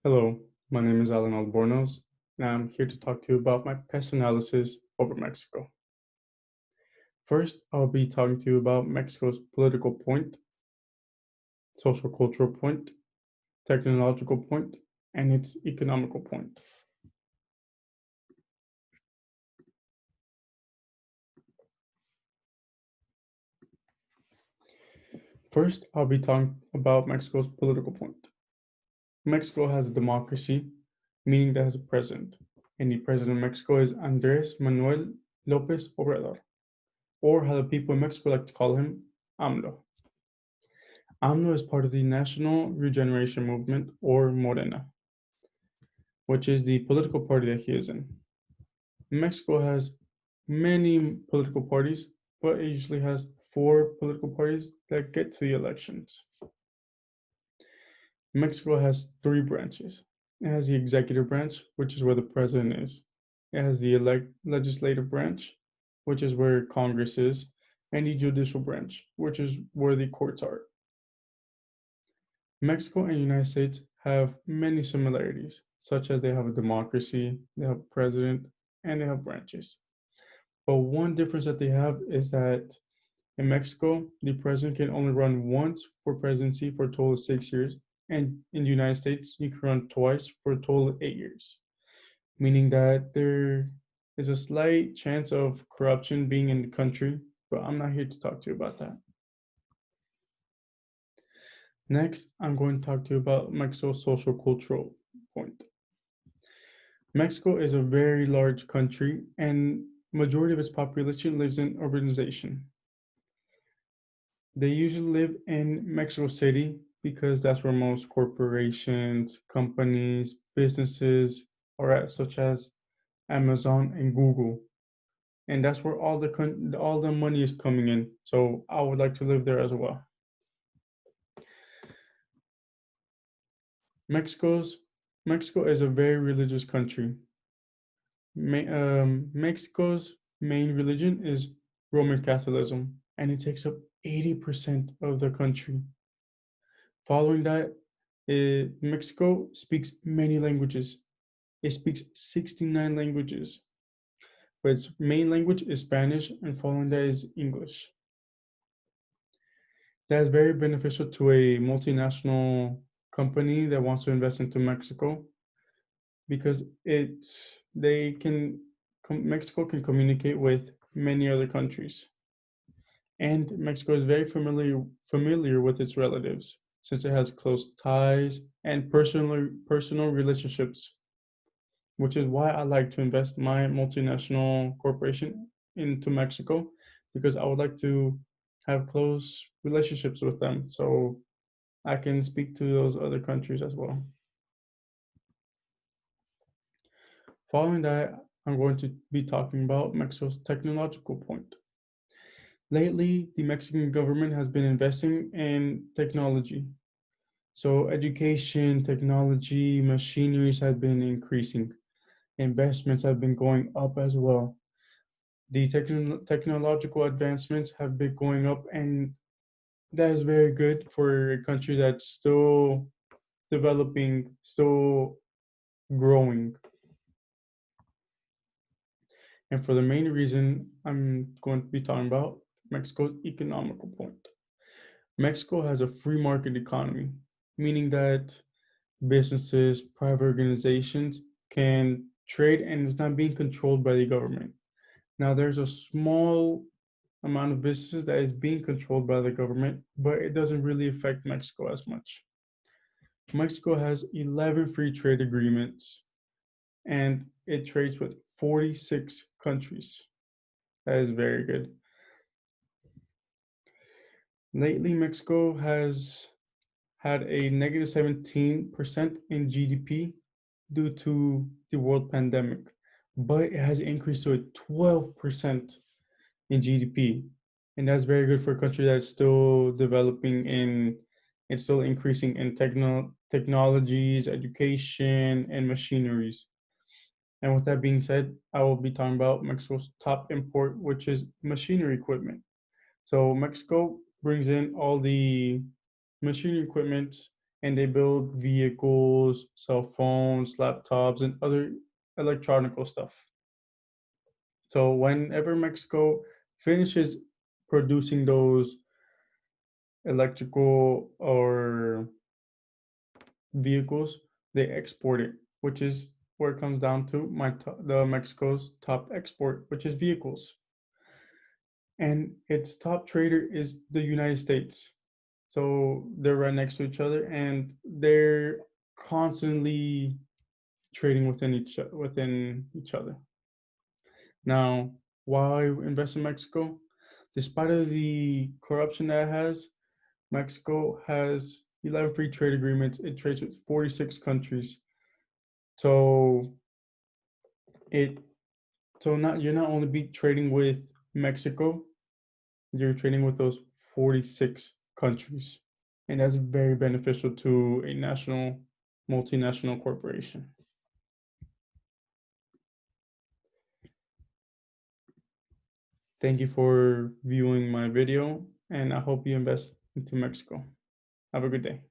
Hello, my name is Alan Albornoz, and I'm here to talk to you about my PEST analysis over Mexico. First, I'll be talking to you about Mexico's political point, social cultural point, technological point, and its economical point. First, I'll be talking about Mexico's political point. Mexico has a democracy, meaning that it has a president, and the president of Mexico is Andres Manuel Lopez Obrador, or how the people in Mexico like to call him, AMLO. AMLO is part of the National Regeneration Movement, or Morena, which is the political party that he is in. Mexico has many political parties, but it usually has four political parties that get to the elections. Mexico has three branches. It has the executive branch, which is where the president is. It has the legislative branch, which is where Congress is, and the judicial branch, which is where the courts are. Mexico and the United States have many similarities, such as they have a democracy, they have a president, and they have branches. But one difference that they have is that in Mexico, the president can only run once for presidency for a total of 6 years, and in the United States, you can run twice for a total of 8 years, meaning that there is a slight chance of corruption being in the country, but I'm not here to talk to you about that. Next, I'm going to talk to you about Mexico's social cultural point. Mexico is a very large country and majority of its population lives in urbanization. They usually live in Mexico City because that's where most corporations, companies, businesses are at, such as Amazon and Google. And that's where all the money is coming in. So I would like to live there as well. Mexico's Mexico is a very religious country. Mexico's main religion is Roman Catholicism, and it takes up 80% of the country. Following that, Mexico speaks many languages. It speaks 69 languages, but its main language is Spanish, and following that is English. That is very beneficial to a multinational company that wants to invest into Mexico because Mexico can communicate with many other countries, and Mexico is very familiar with its relatives since it has close ties and personal relationships, which is why I like to invest my multinational corporation into Mexico because I would like to have close relationships with them so I can speak to those other countries as well. Following that, I'm going to be talking about Mexico's technological point. Lately, the Mexican government has been investing in technology. So, education, technology, machineries have been increasing. Investments have been going up as well. The technological advancements have been going up, and that is very good for a country that's still developing, still growing. And for the main reason I'm going to be talking about Mexico's economical point. Mexico has a free market economy, meaning that businesses, private organizations can trade and it's not being controlled by the government. Now, there's a small amount of businesses that is being controlled by the government, but it doesn't really affect Mexico as much. Mexico has 11 free trade agreements and it trades with 46 countries. That is very good. Lately, Mexico has had a negative 17% in GDP due to the world pandemic, but it has increased to a 12% in GDP. And that's very good for a country that's still developing in it's still increasing in technologies, education, and machineries. And with that being said, I will be talking about Mexico's top import, which is machinery equipment. So Mexico brings in all the machinery equipment and they build vehicles, cell phones, laptops, and other electronical stuff. So whenever Mexico finishes producing those electrical or vehicles, they export it, which is where it comes down to the Mexico's top export, which is vehicles. And its top trader is the United States. So they're right next to each other, and they're constantly trading within each other. Now, why invest in Mexico? Despite of the corruption that it has, Mexico has 11 free trade agreements. It trades with 46 countries. So it so not you're not only be trading with Mexico, you're trading with those 46 countries. And that's very beneficial to a multinational corporation. Thank you for viewing my video, and I hope you invest into Mexico. Have a good day.